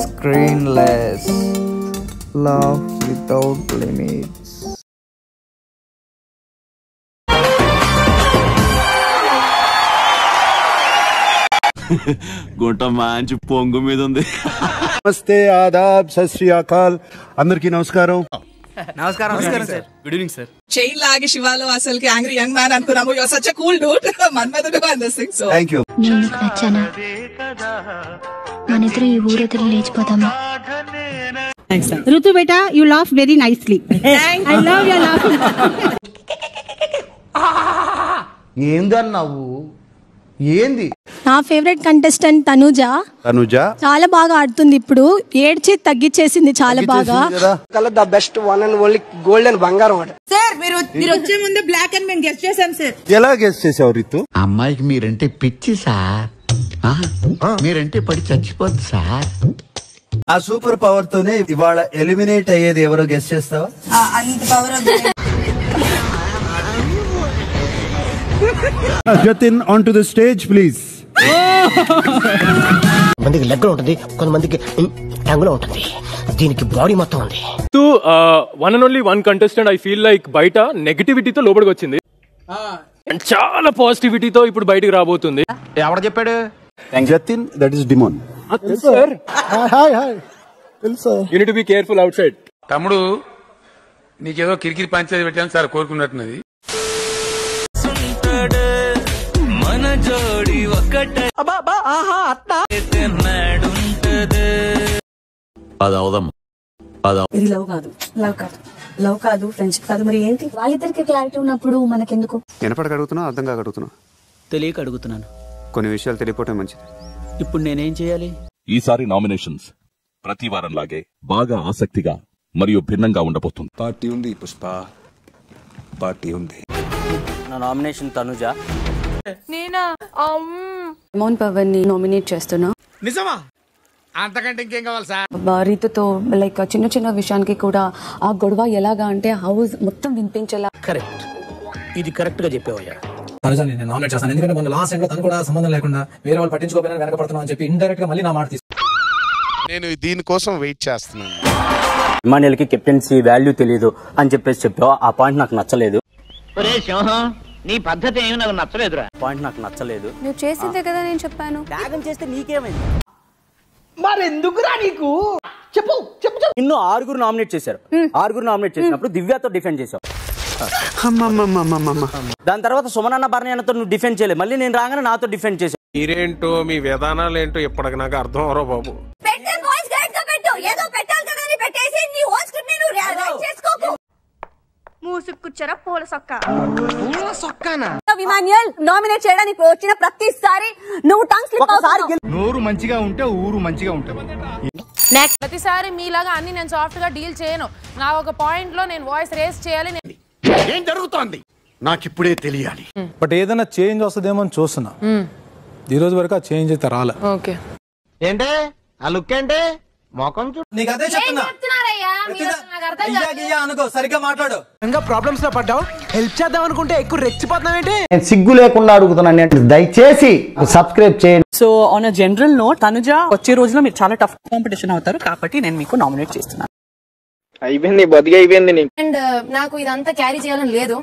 Screenless. Love without limits. గుంట మంచి పొంగు మీద ఉంది. నమస్తే, ఆదాబ్, సత్ శ్రీ అకాల్, అందరికీ నమస్కారం. నమస్కారం సార్. Good evening sir. చైన్ లాగే శివాలో అసలుకి యాంగ్రీ యంగ్ మ్యాన్ అనుకున్నాము. You are such a cool dude. Manmadhudu and this thing. So thank you. నేను నీకు నచ్చానా? మనిద్దరం ఈ ఊరు వదిలి లేచిపోదామా? Rutu beta, you laugh very nicely. I love your laughing. ఏందన్నావు? ఏంది? నా ఫేవరెట్ కంటెస్టెంట్ తనుజ చాలా బాగా ఆడుతుంది. ఇప్పుడు ఏడ్చి తగ్గించేసింది చాలా బాగా. The best one and only golden బంగారం అట. సార్ మీరు వచ్చే ముందు బ్లాక్ అండ్ మేము గెస్ట్ చేసాం సార్. ఎలా గెస్ చేసావు రితు? అమ్మాయికి మీరంటే పిచ్చి సార్. మీరంటే పడి చచ్చిపోద్ది సార్. ఆ సూపర్ పవర్ తోనే ఇవాళ ఎలిమినేట్ అయ్యేది ఎవరో గెస్ చేస్తావా? అంత power Jatin on to the stage please. కొంతమందికి లెగ్ ఉంటుంది, కొంతమందికి టంగులో ఉంటుంది. దీనికి బాడీ మొత్తం ఉంది. One and only one contestant I feel like బయట నెగటివిటీతో లోపలికి వచ్చింది అండ్ చాలా పాజిటివిటీతో ఇప్పుడు బయటికి రాబోతుంది. ఎవరు చెప్పాడు? Jatin, that is demon. You need to be careful outside. తమ్ముడు నీకేదో కిరికిరి పంచేది పెట్టాను సార్ కోరుకున్నట్టున్నది. ఇది లవ్ కాదు ఫ్రెండ్షిప్ కాదు, మరి ఏంటి? వాళ్ళిద్దరికి క్లారిటీ ఉన్నప్పుడు మనకెందుకు? వినపడక అడుగుతున్నా, అర్థం కాక అడుగుతున్నా, తెలియక అడుగుతున్నాను. కొన్ని విషయాలు తెలియపోవటం మంచిది. ఇప్పుడు నేనేం చేయాలి? ఈసారి నామినేషన్స్ ప్రతి వారంలాగే బాగా ఆసక్తిగా మరియు భిన్నంగా ఉండబోతుంది. పార్టీ ఉంది పుష్ప, పార్టీ ఉంది. నా నామినేషన్ తనుజ. మోహన్ పవన్ ని నామినేట్ చేస్తున్నా. నిజమా? అంతకంటే ఇంకేం కావాలి సార్? రీతుతో లైక్ చిన్న చిన్న విషయానికి కూడా ఆ గొడవ ఎలాగా అంటే హౌస్ మొత్తం వినిపించేలా. కరెక్ట్, ఇది కరెక్ట్ గా చెప్పేవయ్యా. నేను నామినేట్ చేస్తాను, ఎందుకంటే మన లాస్ట్ టైం తను కూడా సంబంధం లేకుండా వేరే వాళ్ళు పట్టించుకోకపోయినా వెనకపడుతున్నా అని చెప్పి ఇండైరెక్ట్ గా మళ్ళీ నా మాట నేను దీనికోసం వెయిట్ చేస్తున్నాను. ఇమాన్యుయల్ కి కెప్టెన్సీ వాల్యూ తెలియదు అని చెప్పేసి చెప్పావు. ఆ పాయింట్ నాకు నచ్చలేదు. నీ పద్ధతి ఏమి నాకు నచ్చలేదు. పాయింట్ నాకు నచ్చలేదు. నువ్వు చేసిందే కదా నేను చెప్పాను. త్యాగం చేస్తే నీకేమైంది? మరెందుకురా నీకు? చెప్పు చెప్పు. నిన్ను 6 నామినేట్ చేశారు. 6 నామినేట్ చేసినప్పుడు దివ్యతో డిఫెండ్ చేశావు. దాని తర్వాత సుమనన్న భరణ్యతో నువ్వు డిఫెండ్ చేయలేదు. మళ్ళీ నేను రాగానే నాతో డిఫెండ్ చేశావు. మీరేంటో మీ విధానాలు ఏంటో ఇప్పటికి నాకు అర్థం అవరో బాబు. మూసుకుచ్చరా పూల సొక్క. ఇమాన్యుయల్ నామినేట్ చేయడానికి వచ్చిన ప్రతిసారి నువ్వు టంగ్ స్లిప్ అవుతావు. నోరు మంచిగా ఉంటే ఊరు మంచిగా ఉంటుంది. ప్రతిసారి మీలాగా అన్ని నేను సాఫ్ట్ గా డీల్ చేయను. నా ఒక పాయింట్ లో నేను వాయిస్ రేస్ చేయాలి. ఏం జరుగుతోంది నాకు ఇప్పుడే తెలియాలి. బట్ ఏదైనా చేంజ్ వస్తుందేమో అని చూస్తున్నా. ఈ రోజు వరకు ఆ చేంజ్ అయితే రాలే. ఓకే ఏంటే ఆ లుక్ ఏంటే? మొఖం చూడు. నీకు అదే చెప్తున్నా, అనుకో, సరిగ్గా మాట్లాడు. ఇంకా ప్రాబ్లమ్స్ లో పడ్డావు, హెల్ప్ చేద్దాం అనుకుంటే ఎక్కువ రెచ్చిపోతున్నావేంటి? నేను సిగ్గు లేకుండా అడుగుతున్నాను, దయచేసి సబ్స్క్రైబ్ చేయండి. So on a general note, Tanuja వచ్చే రోజులో మీరు చాలా టఫ్ కాంపిటీషన్ అవుతారు కాబట్టి నేను మీకు నామినేట్ చేస్తున్నాను. అయిపోయింది, బతికి అయిపోయింది నీకు. అండ్ నాకు ఇదంతా క్యారీ చేయాలని లేదు.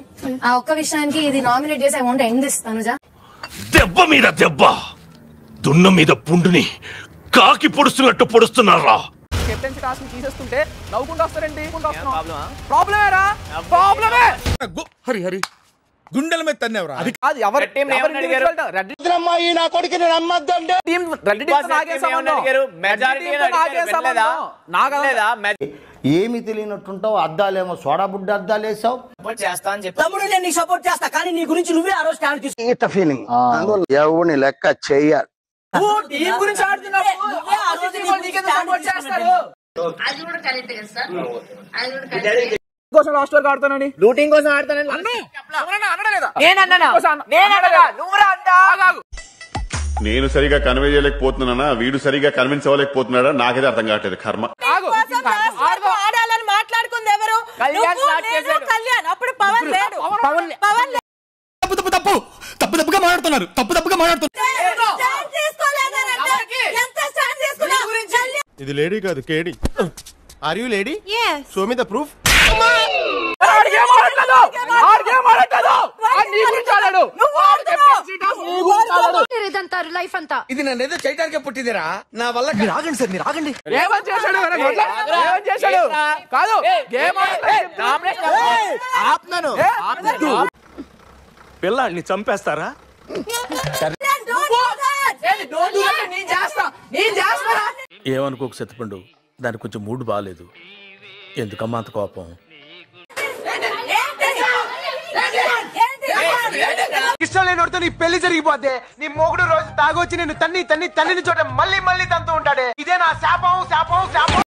ఆ ఒక్క విషయానికి ఇది నామినేట్ చేసి I want to end this. Tanuja దెబ్బ మీద దెబ్బ, దున్న మీద పుండుని కాకి పొడుస్తున్నట్టు పొడుస్తున్నారా? కెప్టెన్సీ టాస్క్ తీసేస్తుంటే నవ్వుకుంటూ వస్తారండి. ప్రాబ్లమేరా? ప్రాబ్లమే. హరి హరి గుండెల మీద తన్నేవరా? అది కాదు. ఎవరి టీం అడిగారు? రెడ్డి నా కొడుకు నేను అమ్మద్దండి. టీం రెడ్డి టీం నాకే సంబంధం. మెజారిటీ నాకే సంబంధం. నాగలేదా? ఏమి తెలియనట్టుంటావు. అద్దాలేమో సోడా బుడ్డ అద్దాలు వేసావు. చేస్తా అని చెప్పి తమ్ముడు నేను నీకు సపోర్ట్ చేస్తా, కానీ నీ గురించి నువ్వే ఆ రోజు స్టాండ్ తీసుకున్నావు. ఇంత ఫీలింగ్ ఎవరిని లెక్క చెయ్యాలి. టీం గురించి ఆడుతున్నప్పుడు నువ్వే ఆ రోజు నీకు సపోర్ట్ చేస్తాడు. అది కూడా కరెక్ట్ కదా సార్. అది కూడా కరెక్ట్. కోసం లాస్ట్ వరకు ఆడతానని, లూటింగ్ కోసం ఆడతానని నేను సరిగా కన్వే చేయలేకపోతున్నానా, వీడు సరిగా కన్విన్స్ అవ్వలేకపోతున్నాడా, నాకైతే అర్థం కావట్లేదు. కర్మ. ఆడాలని మాట్లాడుకుంది ఎవరు? కళ్యాణ్. అప్పుడు పవన్ లేడు. తప్పుగా మాట్లాడుతున్నారు. ఇది లేడీ కాదు కేడి. Are you lady? Show me the proof. Life అంతా ఇది నన్ను ఏదో చేయడానికే పుట్టిందిరా. నా వల్ల ఆగండి సార్, మీరు ఆగండి. పిల్లాడిని చంపేస్తారా? ఏమనుకోకు సత్తిపండు, దానికి కొంచెం మూడు బాగాలేదు. ఎందుకమ్మా అంత కోపం? ఇష్టం లేనితో నీ పెళ్లి జరిగిపోతే నీ మొగుడు రోజు తాగొచ్చి నేను తన్ని తన్ని తల్లిని చోట మళ్ళీ మళ్ళీ తంతూ ఉంటాడే. ఇదే నా శాపం శాపం శాపం.